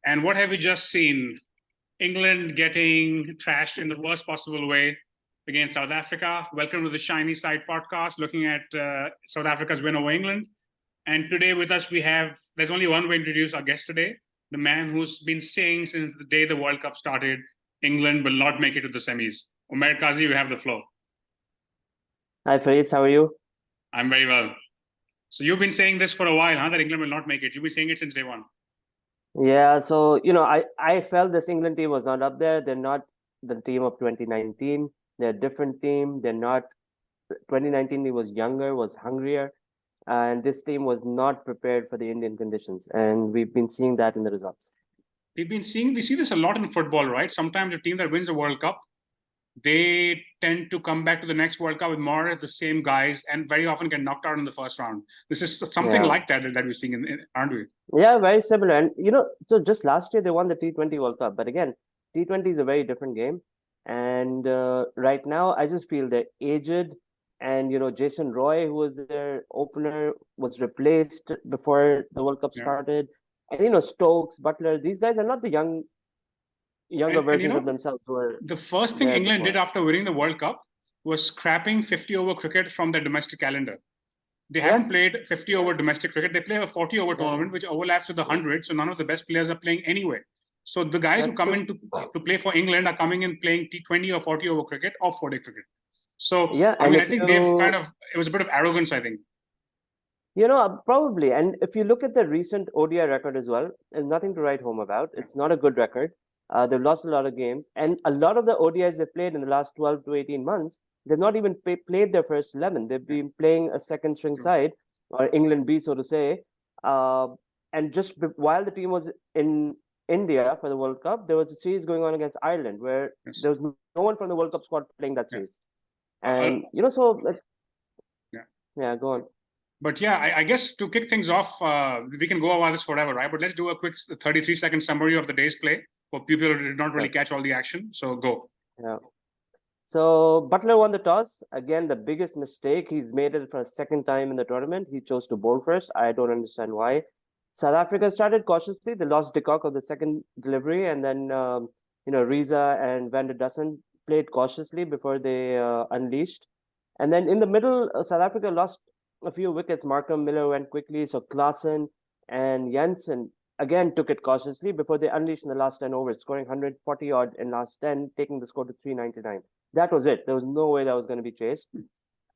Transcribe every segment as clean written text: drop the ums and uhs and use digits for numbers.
And what have we just seen? England getting trashed in the worst possible way against South Africa. Welcome to the Shiny Side podcast, looking at South Africa's win over England. And today with us, there's only one way to introduce our guest today, the man who's been saying since the day the World Cup started, England will not make it to the semis. Umair Qazi, you have the floor. Hi, Fariz. How are you? I'm very well. So you've been saying this for a while, huh? That England will not make it. You've been saying it since day one. Yeah, so I felt this England team was not up there. They're not the team of 2019. They're a different team. They're not 2019 team was younger, was hungrier, and this team was not prepared for the Indian conditions. And we've been seeing that in the results. We see this a lot in football, right? Sometimes the team that wins the World Cup, they tend to come back to the next World Cup with more of the same guys and very often get knocked out in the first round. This is something like that we're seeing, aren't we? Yeah, very similar. And, so just last year they won the T20 World Cup. But again, T20 is a very different game. And right now, I just feel they're aged. And, Jason Roy, who was their opener, was replaced before the World Cup started. And, Stokes, Butler, these guys are not the younger versions of themselves. The first thing England did after winning the World Cup was scrapping 50-over cricket from their domestic calendar. They haven't played 50-over domestic cricket. They play a 40-over tournament, which overlaps with the 100. So none of the best players are playing anyway. So the guys who come in to play for England are coming in playing T20 or 40-over cricket or 4-day cricket. So, I think it was a bit of arrogance, I think. Probably. And if you look at the recent ODI record as well, there's nothing to write home about. It's not a good record. They've lost a lot of games. And a lot of the ODIs they've played in the last 12 to 18 months, they've not even played their first 11. They've been playing a second string side, or England B, so to say. And just while the team was in India for the World Cup, there was a series going on against Ireland where there was no one from the World Cup squad playing that series. And, so... go on. But I guess to kick things off, we can go about this forever, right? But let's do a quick 33-second summary of the day's play for people who did not really catch all the action. So go. Yeah. So Butler won the toss. Again, the biggest mistake. He's made it for a second time in the tournament. He chose to bowl first. I don't understand why. South Africa started cautiously. They lost de Kock of the second delivery. And then, Reza and Van der Dussen played cautiously before they unleashed. And then in the middle, South Africa lost a few wickets. Markham Miller went quickly. So Klaassen and Jensen again took it cautiously before they unleashed in the last 10 overs, scoring 140 odd in last 10, taking the score to 399. That was it. There was no way that was going to be chased.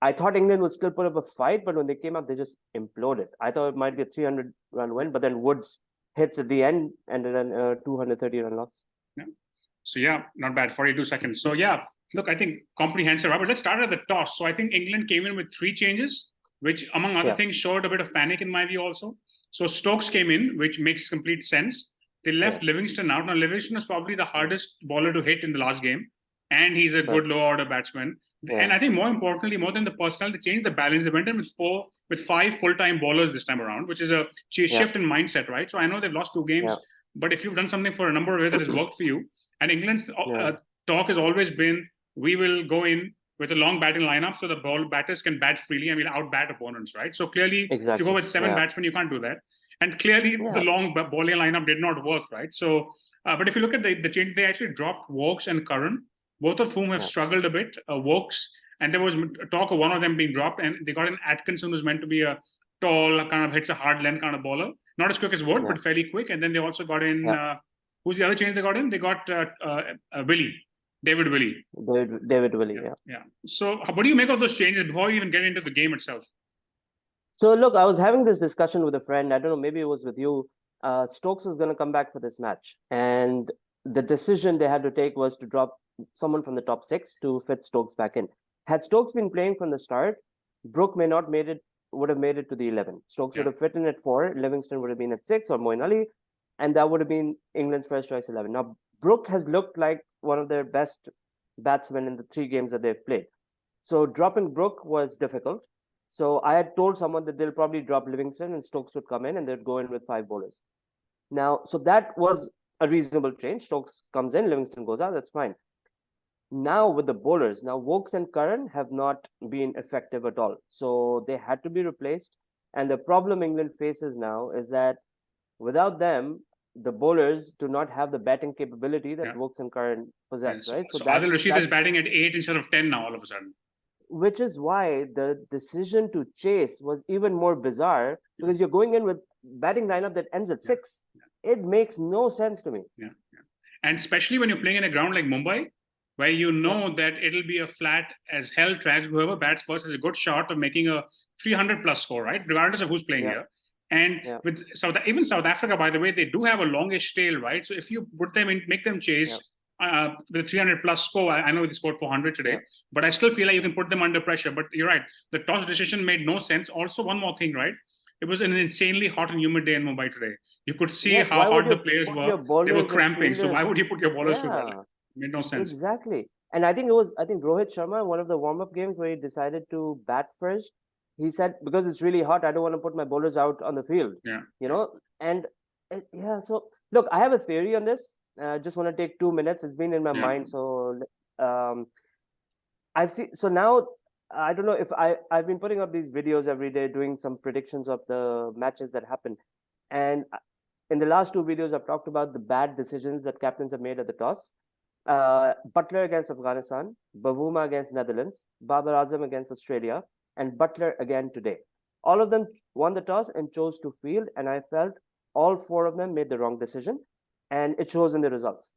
I thought England would still put up a fight, but when they came up, they just imploded. I thought it might be a 300-run win, but then Woods hits at the end and then a 230-run loss. Yeah. So not bad. 42 seconds. So look, I think comprehensive. But let's start at the toss. So I think England came in with 3 changes, which among other things showed a bit of panic in my view also. So Stokes came in, which makes complete sense. They left Livingston out. Now, Livingston is probably the hardest bowler to hit in the last game. And he's a good low-order batsman. And I think more importantly, more than the personnel, they changed the balance. They went in with 5 full-time bowlers this time around, which is a shift in mindset, right? So I know they've lost 2 games. But if you've done something for a number of years that has worked for you, and England's talk has always been, we will go in with a long batting lineup so the batters can bat freely and we'll out-bat opponents, right? So clearly, if you go with 7 batsmen, you can't do that. And clearly, the long bowling lineup did not work, right? So, but if you look at the change, they actually dropped Wokes and Curran, both of whom have struggled a bit. Wokes, and there was talk of one of them being dropped, and they got an Atkinson who's meant to be a tall, kind of hits a hard length kind of bowler. Not as quick as Wood, but fairly quick. And then they also got in, who's the other change they got in? They got David Willey. David Willey, yeah. So what do you make of those changes before you even get into the game itself? So look, I was having this discussion with a friend. I don't know, maybe it was with you. Stokes was going to come back for this match. And the decision they had to take was to drop someone from the top 6 to fit Stokes back in. Had Stokes been playing from the start, Brooke would have made it to the 11. Stokes would have fit in at 4. Livingston would have been at 6, or Moeen Ali. And that would have been England's first choice 11. Now, Brooke has looked like one of their best batsmen in the 3 games that they've played. So dropping Brooke was difficult. So I had told someone that they'll probably drop Livingston and Stokes would come in and they'd go in with 5 bowlers. Now, so that was a reasonable change. Stokes comes in, Livingston goes out, that's fine. Now with the bowlers, Wokes and Curran have not been effective at all. So they had to be replaced. And the problem England faces now is that without them, the bowlers do not have the batting capability that Yeah. Woakes and Curran possess, Yes. right? So Adil Rashid is batting at 8 instead of 10 now all of a sudden. which is why the decision to chase was even more bizarre, because you're going in with batting lineup that ends at 6. It makes no sense to me. Yeah. And especially when you're playing in a ground like Mumbai, where you know that it'll be a flat as hell track. Whoever bats first has a good shot of making a 300 plus score, right? Regardless of who's playing here. And with even South Africa, by the way, they do have a longish tail, right? So if you put them in, make them chase the 300 plus score, I know they scored 400 today, but I still feel like you can put them under pressure. But you're right, the toss decision made no sense. Also, one more thing, right? It was an insanely hot and humid day in Mumbai today. You could see how hot the players were. They were cramping. So why would you put your bowlers through that? It made no sense. Exactly. And I think Rohit Sharma, one of the warm-up games where he decided to bat first, he said, because it's really hot, I don't want to put my bowlers out on the field. You know, and so look, I have a theory on this. Just want to take 2 minutes. It's been in my mind. So I've seen, so now I don't know if I've been putting up these videos every day, doing some predictions of the matches that happen. And in the last 2 videos, I've talked about the bad decisions that captains have made at the toss. Butler against Afghanistan, Bavuma against Netherlands, Babar Azam against Australia, and Butler again today. All of them won the toss and chose to field, and I felt all 4 of them made the wrong decision, and it shows in the results.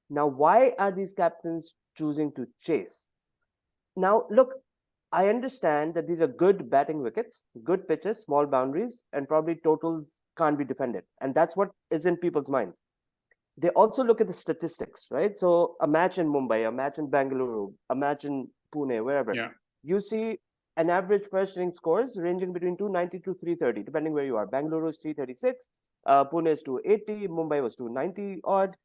Now, why are these captains choosing to chase? Now, look, I understand that these are good batting wickets, good pitches, small boundaries, and probably totals can't be defended. And that's what is in people's minds. They also look at the statistics, right? So a match in Mumbai, a match in Bengaluru, a match in Pune, wherever, you see an average first inning scores ranging between 290 to 330, depending where you are. Bengaluru is 336, Pune is 280, Mumbai was 290 odd.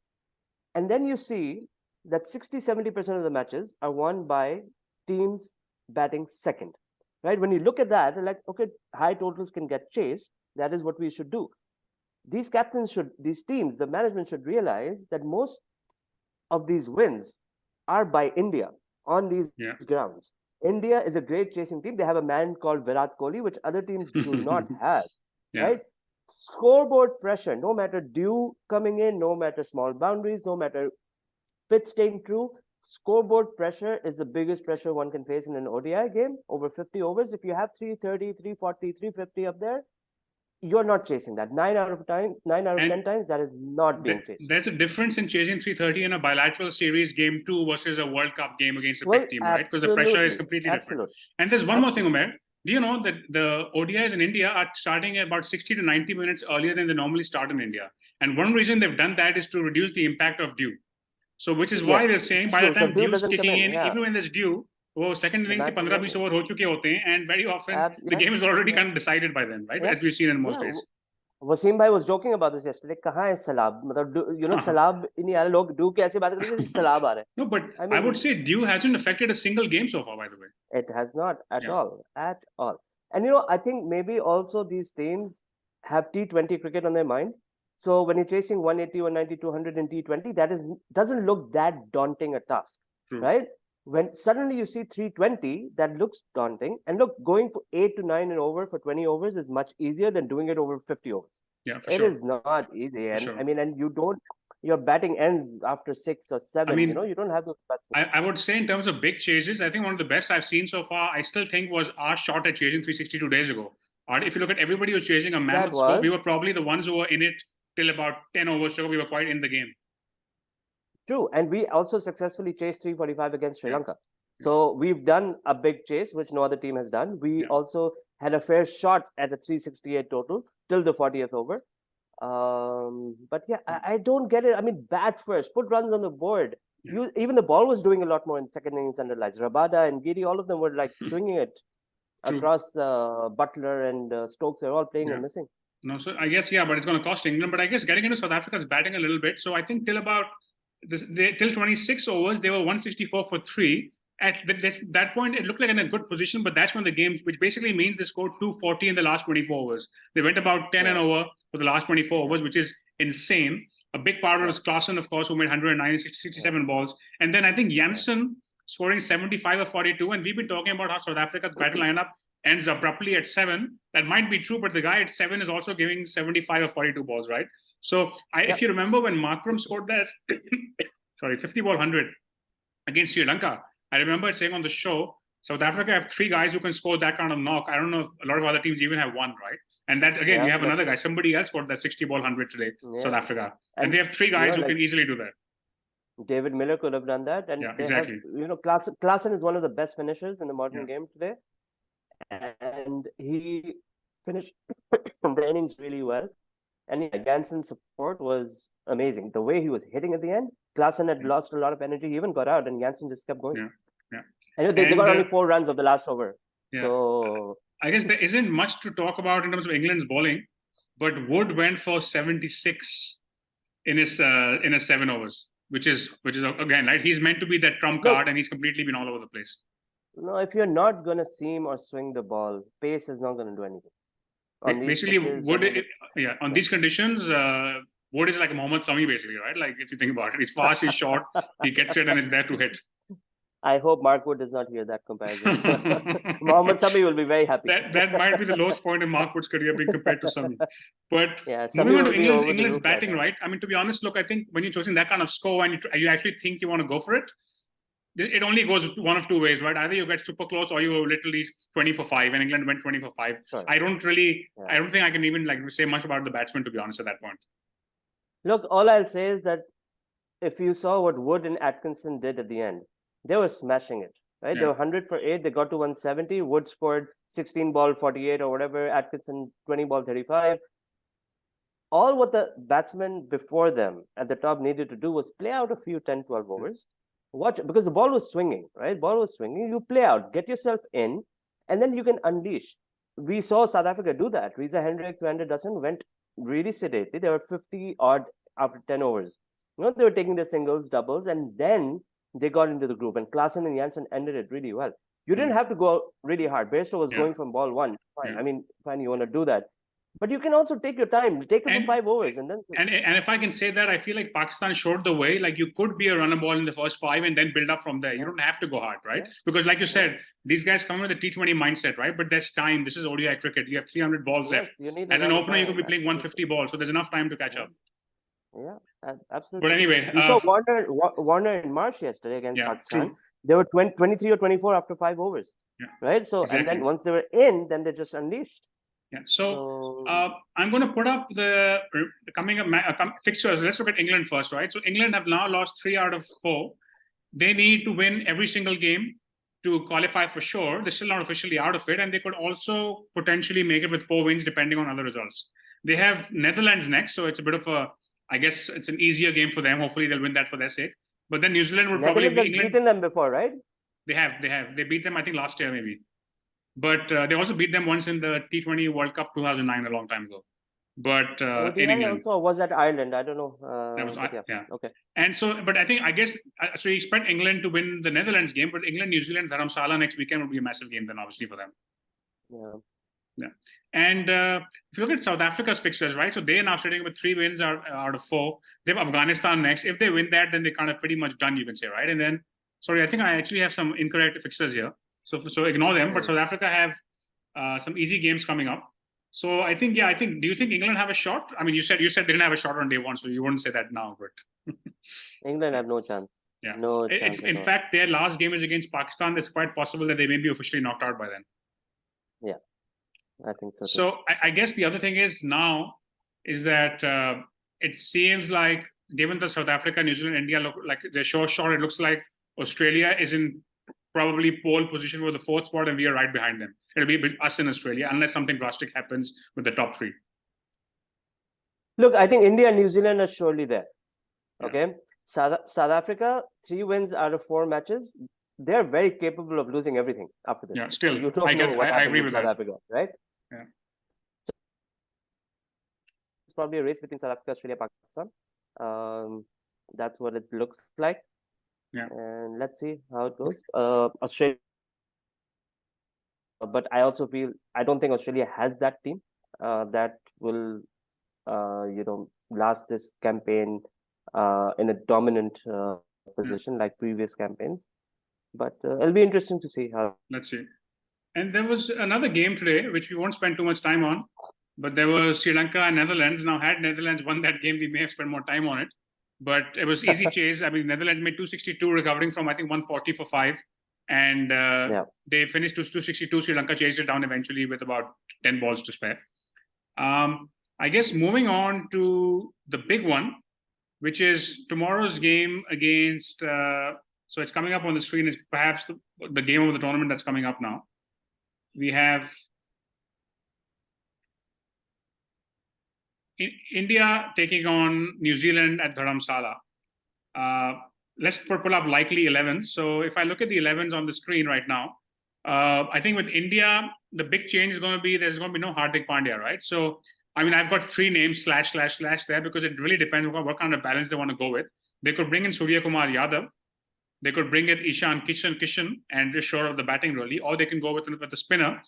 And then you see that 60-70% of the matches are won by teams batting second, right? When you look at that, you're like, okay, high totals can get chased. That is what we should do. These captains these teams, the management should realize that most of these wins are by India on these grounds. India is a great chasing team. They have a man called Virat Kohli, which other teams do not have, right? Scoreboard pressure, no matter dew coming in, no matter small boundaries, no matter pitch staying true, scoreboard pressure is the biggest pressure one can face in an ODI game over 50 overs. If you have 330, 340, 350 up there, you're not chasing that. 9 out of 10 times, that is not being chased. There's a difference in chasing 330 in a bilateral series game 2 versus a World Cup game against a big team, right? Because the pressure is completely different. And there's one more thing, Umair. Do you know that the ODIs in India are starting about 60 to 90 minutes earlier than they normally start in India? And one reason they've done that is to reduce the impact of dew. So which is why they're saying by the time dew is kicking in, even when there's dew, second inning ke 15-20 over ho chuke hote hain, and very often the game is already kind of decided by then, right? As we've seen in most days. Wasim bhai was joking about this yesterday. Kahan hai Salab? Salab nahi aa rahe, log dew ke aise baat kar rahe hain, Salab aa rahe. No, but I would say dew hasn't affected a single game so far, by the way. It has not at all. And I think maybe also these teams have T20 cricket on their mind. So when you're chasing 180, 190, 200 in T20, doesn't look that daunting a task, right? When suddenly you see 320, that looks daunting. And look, going for 8 to 9 and over for 20 overs is much easier than doing it over 50 overs. Yeah, for sure. It is not easy. And and your batting ends after 6 or 7, you don't have those batsmen. I would say in terms of big chases, I think one of the best I've seen so far, I still think was our shot at chasing 362 days ago. Or if you look at everybody who's chasing a mammoth score, we were probably the ones who were in it till about 10 overs to go. We were quite in the game. True. And we also successfully chased 345 against Sri Lanka. So we've done a big chase, which no other team has done. We also had a fair shot at a 368 total till the 40th over. But I don't get it. I mean, bat first, put runs on the board. Even the ball was doing a lot more in second innings under lights. Rabada and Giri, all of them were like swinging it across Butler and Stokes. They're all playing and missing. No, so I guess, but it's going to cost England. But I guess getting into South Africa's batting a little bit. So I think till 26 overs, they were 164 for 3. At that point, it looked like in a good position, but that's when the game, which basically means they scored 240 in the last 24 overs. They went about 10 and over for the last 24 overs, which is insane. A big part was Klaassen, of course, who made 167 balls. And then I think Janssen scoring 75 or 42. And we've been talking about how South Africa's batting lineup ends abruptly at 7. That might be true, but the guy at 7 is also giving 75 or 42 balls, right? So if you remember when Markram scored that, 50 ball 100 against Sri Lanka, I remember saying on the show, South Africa have 3 guys who can score that kind of knock. I don't know if a lot of other teams even have 1, right? And that, again, you have another guy. Somebody else scored that 60 ball 100 today, South Africa. And they have 3 guys who can easily do that. David Miller could have done that. And they have, Klaassen is one of the best finishers in the modern game today. And he finished the innings really well. And Ganson's support was amazing. The way he was hitting at the end, Klaassen had lost a lot of energy. He even got out, and Ganson just kept going. And they got only 4 runs of the last over. So I guess there isn't much to talk about in terms of England's bowling, but Wood went for 76 in his 7 overs, which is again, right? He's meant to be that trump card, and he's completely been all over the place. No, if you're not going to seam or swing the ball, pace is not going to do anything. Basically, Wood, on these conditions, Wood is like a Mohammad Sami, basically, right? Like, if you think about it, he's fast, he's short, he gets it, and it's there to hit. I hope Mark Wood does not hear that comparison. Mohammad Sami will be very happy. That might be the lowest point in Mark Wood's career being compared to Sami. But moving on to England's batting, right? I mean, to be honest, look, I think when you're choosing that kind of score and you actually think you want to go for it, it only goes one of 2 ways, right? Either you get super close or you go literally 20 for 5, and England went 20 for 5. Sure. I don't think I can even say much about the batsman, to be honest, at that point. Look, all I'll say is that if you saw what Wood and Atkinson did at the end, they were smashing it, right? They were 100 for 8. They got to 170. Wood scored 16 ball 48 or whatever. Atkinson 20 ball 35. All what the batsmen before them at the top needed to do was play out a few 10, 12 overs. Watch, because the ball was swinging, right? Ball was swinging. You play out, get yourself in, and then you can unleash. We saw South Africa do that. Reza Hendricks, Van der Dussen went really sedately. They were 50 odd after 10 overs. They were taking the singles, doubles, and then they got into the groove, and Klaassen and Janssen ended it really well. You didn't have to go really hard. Bairstow was going from ball 1. Fine. I mean, fine, you want to do that. But you can also take your time, take it for 5 overs. And if I can say that, I feel like Pakistan showed the way. Like, you could be a runner ball in the first 5 and then build up from there. You don't have to go hard, right? Because like you said, these guys come with a T20 mindset, right? But there's time. This is ODI cricket. You have 300 balls left. As an opener, you could be playing 150 balls. So there's enough time to catch up. Yeah, absolutely. But anyway, you saw Warner and Marsh yesterday against Pakistan. True. They were 23 or 24 after 5 overs, right? So and then once they were in, then they just unleashed. Yeah. So I'm going to put up the coming up fixtures. Let's look at England first, right? So England have now lost 3 out of 4. They need to win every single game to qualify for sure. They're still not officially out of it, and they could also potentially make it with 4 wins depending on other results. They have Netherlands next, so it's a bit of I guess it's an easier game for them. Hopefully they'll win that for their sake. But then New Zealand will probably be England. Beaten them before, right? They have. They beat them, I think, last year maybe. But they also beat them once in the T20 World Cup 2009, a long time ago. But in England. Also was at Ireland. I don't know. That was, okay. And so, but I guess you expect England to win the Netherlands game, but England, New Zealand, Dharamsala next weekend will be a massive game then, obviously, for them. Yeah. And if you look at South Africa's fixtures, right? So they are now sitting with 3 wins out of 4. They have Afghanistan next. If they win that, then they're kind of pretty much done, you can say, right? And then, sorry, I think I actually have some incorrect fixtures here. So ignore them. But South Africa have some easy games coming up. So I think, do you think England have a shot? I mean, you said they didn't have a shot on day 1, so you wouldn't say that now, but England have no chance. Yeah. No chance. In fact, their last game is against Pakistan. It's quite possible that they may be officially knocked out by then. Yeah. I think so. So I guess the other thing is that it seems like, given the South Africa, New Zealand, India look like they're short, it looks like Australia is in probably pole position for the 4th spot, and we are right behind them. It'll be us in Australia, unless something drastic happens with the top 3. Look, I think India and New Zealand are surely there. Okay, South Africa, 3 wins out of 4 matches. They're very capable of losing everything after this. Yeah, still, you don't know what I agree with South that. Africa, right? Yeah. So it's probably a race between South Africa, Australia, Pakistan. That's what it looks like. Yeah. And let's see how it goes. Australia, but I also feel I don't think Australia has that team that will, last this campaign in a dominant position like previous campaigns. But it'll be interesting to see how. Let's see. And there was another game today, which we won't spend too much time on. but there was Sri Lanka and Netherlands. Now, had Netherlands won that game, we may have spent more time on it. But it was easy chase. I mean, Netherlands made 262, recovering from, I think, 140 for 5. And they finished 262. Sri Lanka chased it down eventually with about 10 balls to spare. I guess moving on to the big one, which is tomorrow's game against, so it's coming up on the screen, is perhaps the game of the tournament that's coming up now. We have India taking on New Zealand at Dharamsala. Let's pull up likely 11s. So if I look at the 11s on the screen right now, I think with India, the big change is going to be there's going to be no Hardik Pandya, right? So, I mean, I've got 3 names / there because it really depends on what kind of balance they want to go with. They could bring in Surya Kumar Yadav. They could bring in Ishan Kishan and just short of the batting really, or they can go with the spinner.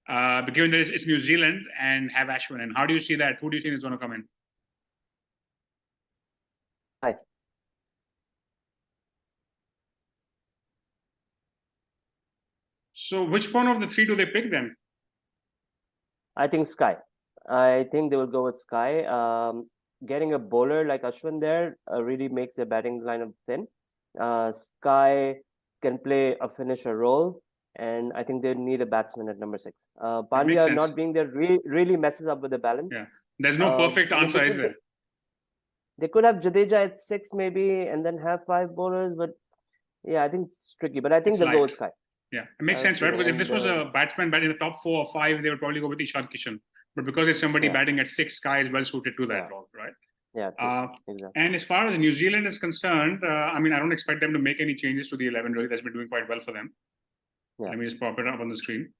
But given that it's New Zealand and have Ashwin. And how do you see that? Who do you think is going to come in? Hi. So which one of the 3 do they pick then? I think Sky. I think they will go with Sky. Getting a bowler like Ashwin there really makes their batting lineup thin. Sky can play a finisher role, and I think they need a batsman at number 6. Pandya not being there really messes up with the balance. Yeah, there's no perfect answer, is there? They could have Jadeja at 6 maybe, and then have 5 bowlers, but yeah, I think it's tricky. But I think they'll go with Sky. Yeah, it makes sense, right? Because if this was a batsman batting in the top 4 or 5, they would probably go with Ishan Kishan. But because it's somebody batting at 6, Sky is well suited to that role, right? Yeah, exactly. And as far as New Zealand is concerned, I mean, I don't expect them to make any changes to the 11. Really, that's been doing quite well for them. Yeah. Let me just pop it up on the screen.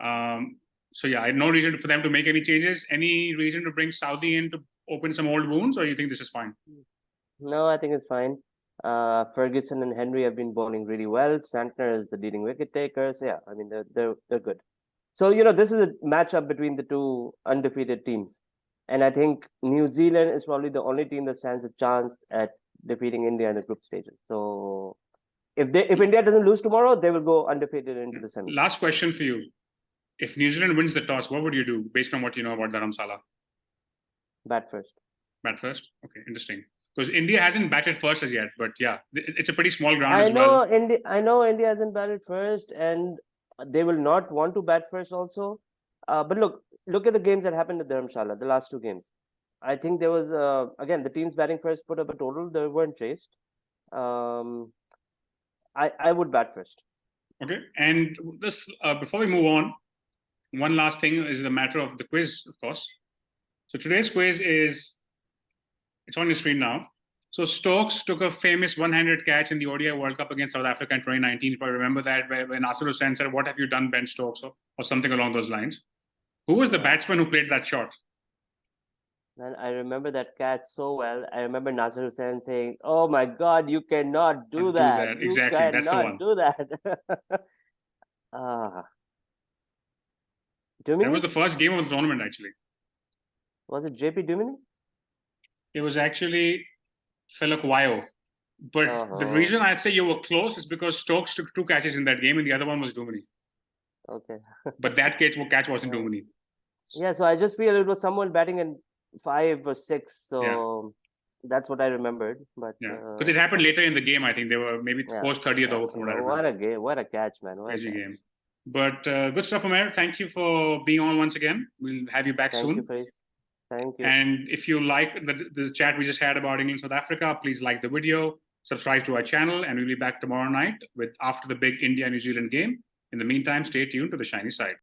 So yeah, I have no reason for them to make any changes. Any reason to bring Saudi in to open some old wounds, or you think this is fine? No, I think it's fine. Ferguson and Henry have been bowling really well. Santner is the leading wicket taker. So yeah, I mean they're good. So this is a matchup between the 2 undefeated teams, and I think New Zealand is probably the only team that stands a chance at defeating India in the group stages. So if India doesn't lose tomorrow, they will go undefeated into the semi. Last question for you: if New Zealand wins the toss, what would you do based on what you know about Dharamsala? Bat first. Bat first. Okay, interesting. Because India hasn't batted first as yet, but yeah, it's a pretty small ground as well. I know India hasn't batted first, and they will not want to bat first also. But look at the games that happened at Dharamshala, the last 2 games. I think there was again the teams batting first put up a total. They weren't chased. I would bat first. Okay, and this before we move on, one last thing is the matter of the quiz, of course. So today's quiz is, it's on your screen now. So Stokes took a famous one-handed catch in the ODI World Cup against South Africa in 2019. If I remember that, when Nasser Hussain said, "What have you done, Ben Stokes?" or something along those lines. Who was the batsman who played that shot? Man, I remember that catch so well. I remember Nasser Hussain saying, "Oh my God, you cannot do that. Exactly, that's the one. Do that." Duminy? That was the first game of the tournament, actually. Was it JP Duminy? It was actually Felakwayo. But the reason I'd say you were close is because Stokes took 2 catches in that game, and the other one was Duminy. Okay. But that catch wasn't Duminy. Yeah, so I just feel it was someone batting in 5 or 6. So that's what I remembered. But because it happened later in the game, I think they were maybe post 30th over from what I remember. What a game! What a catch, man! Crazy game. But good stuff, Umair. Thank you for being on once again. We'll have you back soon. Thank you. And if you like the chat we just had about England, South Africa, please like the video, subscribe to our channel, and we'll be back tomorrow night after the big India-New Zealand game. In the meantime, stay tuned to the shiny side.